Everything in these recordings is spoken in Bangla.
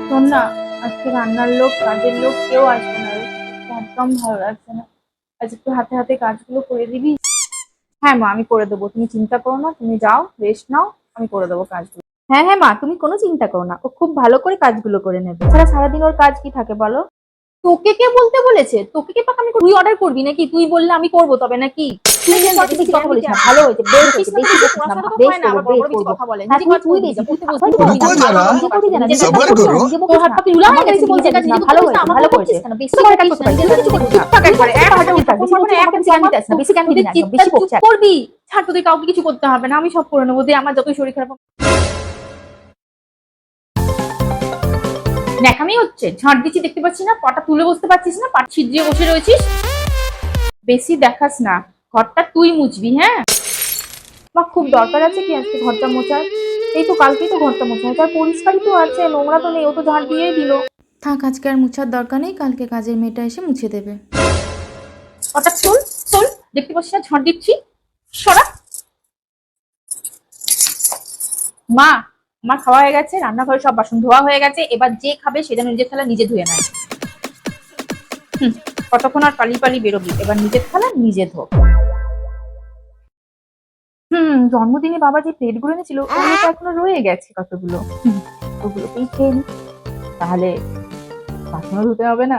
শোন না, আজকে রান্নার লোক কাজের লোক কেউ আসবে না রে। একদম ভালো লাগছে না। আজ একটু হাতে হাতে কাজগুলো করে দিবি? হ্যাঁ মা, আমি করে দেবো, তুমি চিন্তা করো না, তুমি যাও রেস্ট নাও, আমি করে দেবো কাজগুলো। হ্যাঁ হ্যাঁ মা, তুমি কোনো চিন্তা করো না, ও খুব ভালো করে কাজগুলো করে নেবে। এছাড়া সারাদিন ওর কাজ কি থাকে বলো? তোকে কে বলতে বলেছে? তোকে কে পাকা? আমি তুই অর্ডার করবি নাকি? তুই বললে আমি করবো তবে নাকি? তুই কিন্তু অত বেশি কথা বলিস না। ভালো হয়েছে, বেশ হয়েছে, বেশি বকিস না, বেশ করবো, বেশ করবো। হ্যাঁ তুই বেশি তুই আবার বলবি না, रुको ভালো जरा, করে নিজে করবি না, নিজে सबर বকিস না, करो। নিজে বকিস না। তোর হাত পা উলা হয়ে গেছে, বলছে কাজ নিজে ভালো হয়েছে, ভালো করেছে। বেশি করে কাজ করতে পারিস, চুপ থাক একবারে, এক হাতে উঠা, বেশি বলছিস, আমাকে জ্ঞান দিতে আসিস না, বেশি জ্ঞান দিবি না, একদম বেশি বকছিস। করবি, ছাড়, তোদের কাউকে কিছু করতে হবে না, আমি সব করে নেবো। দে, আমার যতই শরীর খারাপ হোক। ন্যাকামি হচ্ছে, ঝাঁট দিচ্ছি দেখতে পাচ্ছি না? পাটা তুলে বসতে পারছিস না? পা ছিদ্রিয়ে বসে রয়েছিস। বেশি দেখাস না, ঘরটা তুই মুছবি। হ্যাঁ মা, খুব দরকার আছে কি আজকে ঘরটা মোছার? এই তো কালকেই তো ঘরটা মোছা হয়েছে, আর পরিষ্কারই তো আছে, নোংরা তো নেই, ও তো ঝাঁট দিয়েই দিল। থাক, আজকে আর মুছার দরকার নেই, কালকে কাজের মেয়েটা এসে মুছে দেবে। হঠাৎ চল চল, দেখতে পাচ্ছিস না ঝাঁট দিচ্ছি? সরা। মা, আমার খাওয়া হয়ে গেছে, রান্নাঘরে সব বাসন ধোয়া হয়ে গেছে, এবার যে খাবে সে যেন নিজের থালা নিজে ধুয়ে নেয়। কতক্ষণ আর পালি পালি বেরোবি? এবার নিজের থালা নিজে ধো। জন্মদিনে বাবা যে প্লেট গুলো এনেছিল ওগুলো তো এখনো রয়ে গেছে কতগুলো। ওগুলোকেই খেয়ে নি, তাহলে বাসনও ধুতে হবে না,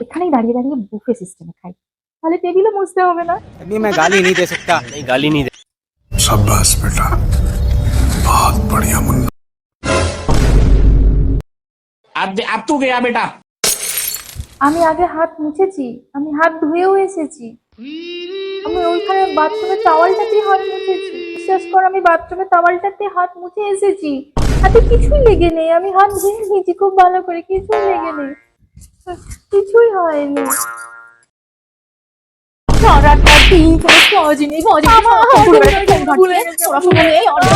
এখানেই দাঁড়িয়ে দাঁড়িয়ে বুফে সিস্টেমে খাই, তাহলে টেবিলও মুছতে হবে না। अभी मैं गाली नहीं दे सकता। नहीं, गाली नहीं दे। शाबाश बेटा, बहुत बढ़िया मुन्ना। अब तू गया बेटा। আমি আগে হাত মুছেছি, আমি হাত ধুয়েও এসেছি, আমি ওইখানে বাথরুমের টাওয়ালটাতেই হাত মুছেছি। বিশ্বাস কর, আমি বাথরুমের টাওয়ালটাতে হাত মুছে এসেছি, হাতে কিছুই লেগে নেই, আমি হাত ধুয়ে নিয়েছি খুব ভালো করে, কিছুই লেগে নেই, কিছুই হয়নি। সারাটা দিন কোনো কাজ নেই, বাজে ভুলে গেছে, তোরা শুনে নেই, অনেক